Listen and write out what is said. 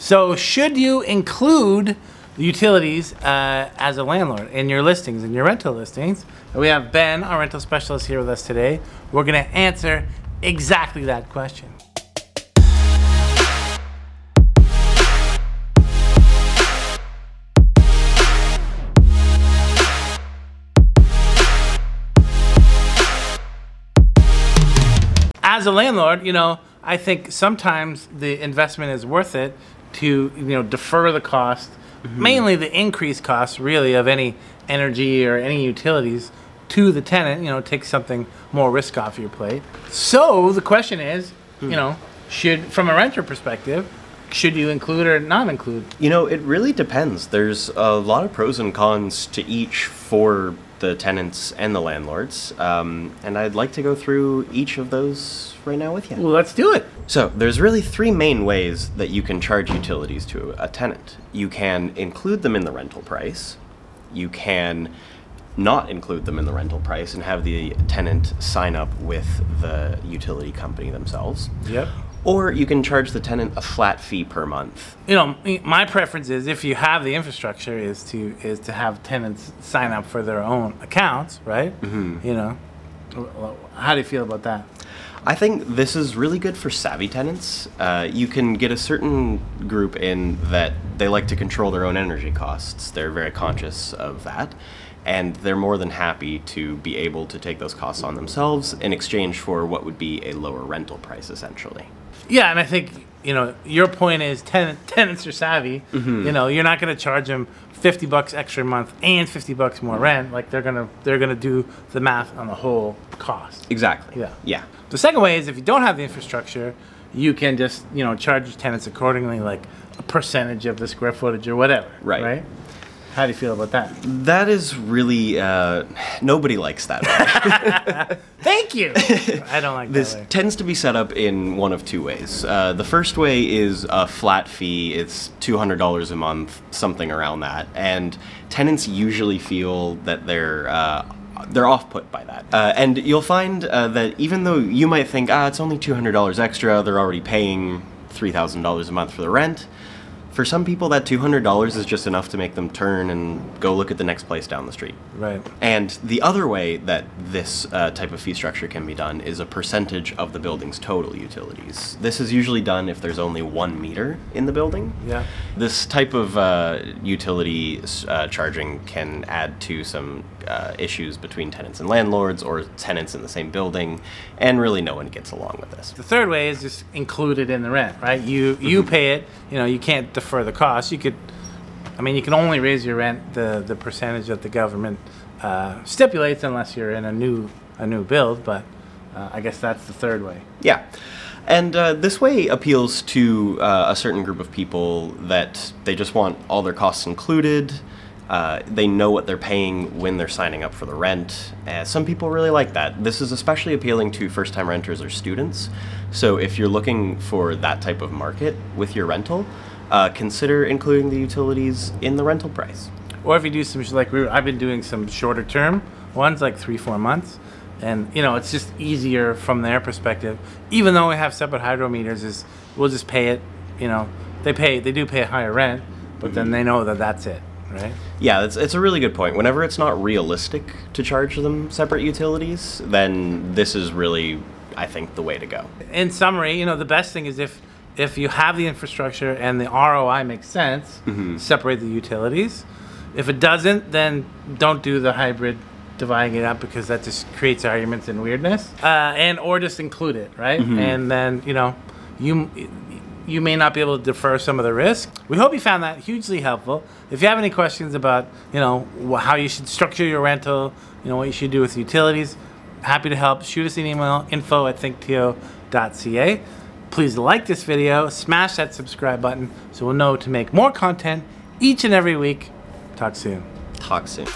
So should you include the utilities as a landlord in your listings, in your rental listings? We have Ben, our rental specialist, here with us today. We're going to answer exactly that question. As a landlord, you know, I think sometimes the investment is worth it to, you know, defer the cost, mainly the increased cost really of any energy or any utilities to the tenant, you know, take something more risk off your plate. So the question is, you know, from a renter perspective, should you include or not include? You know, it really depends. There's a lot of pros and cons to each for the tenants and the landlords, and I'd like to go through each of those right now with you. Well, let's do it. So there's really three main ways that you can charge utilities to a tenant. You can include them in the rental price. You can not include them in the rental price and have the tenant sign up with the utility company themselves. Yep. Or you can charge the tenant a flat fee per month. You know, my preference is, if you have the infrastructure, is to have tenants sign up for their own accounts, right? You know, how do you feel about that? I think this is really good for savvy tenants. You can get a certain group in that they like to control their own energy costs. They're very conscious of that, and they're more than happy to be able to take those costs on themselves in exchange for what would be a lower rental price, essentially. Yeah, and I think, you know, your point is tenants are savvy. You know, you're not going to charge them $50 extra a month and $50 more rent. Like, they're gonna do the math on the whole cost. Exactly. Yeah. Yeah. The second way is, if you don't have the infrastructure, you can just, you know, charge your tenants accordingly, like a percentage of the square footage or whatever. Right. How do you feel about that? That is really, nobody likes that. Thank you. I don't like this that way. Tends to be set up in one of two ways. The first way is a flat fee. It's $200 a month, something around that. And tenants usually feel that they're off-put by that. And you'll find that even though you might think, it's only $200 extra, they're already paying $3,000 a month for the rent. For some people, that $200 is just enough to make them turn and go look at the next place down the street. Right. And the other way that this type of fee structure can be done is a percentage of the building's total utilities. This is usually done if there's only 1 meter in the building. Yeah. This type of utility charging can add to some issues between tenants and landlords, or tenants in the same building, and really no one gets along with this. The third way is just include it in the rent, right? You pay it. You know, you can't defer the cost. You can only raise your rent the percentage that the government stipulates, unless you're in a new build. But I guess that's the third way. Yeah. And this way appeals to a certain group of people that they just want all their costs included. They know what they're paying when they're signing up for the rent. Some people really like that. This is especially appealing to first-time renters or students. So if you're looking for that type of market with your rental, consider including the utilities in the rental price. Or if you do some, like I've been doing some shorter term ones, like 3-4 months. And, you know, it's just easier from their perspective. Even though we have separate hydro meters, we'll just pay it, you know, they do pay a higher rent, but then they know that that's it, right? Yeah, it's a really good point. Whenever it's not realistic to charge them separate utilities, then this is really, I think, the way to go. In summary, you know, the best thing is if you have the infrastructure and the ROI makes sense, separate the utilities. If it doesn't, then don't do the hybrid dividing it up, because that just creates arguments and weirdness. Or just include it, right? And then, you know, you may not be able to defer some of the risk. We hope you found that hugely helpful. If you have any questions about, you know, how you should structure your rental, you know, what you should do with utilities, happy to help. Shoot us an email, info@thinkto.ca. Please like this video, smash that subscribe button so we'll know to make more content each and every week. Talk soon. Talk soon.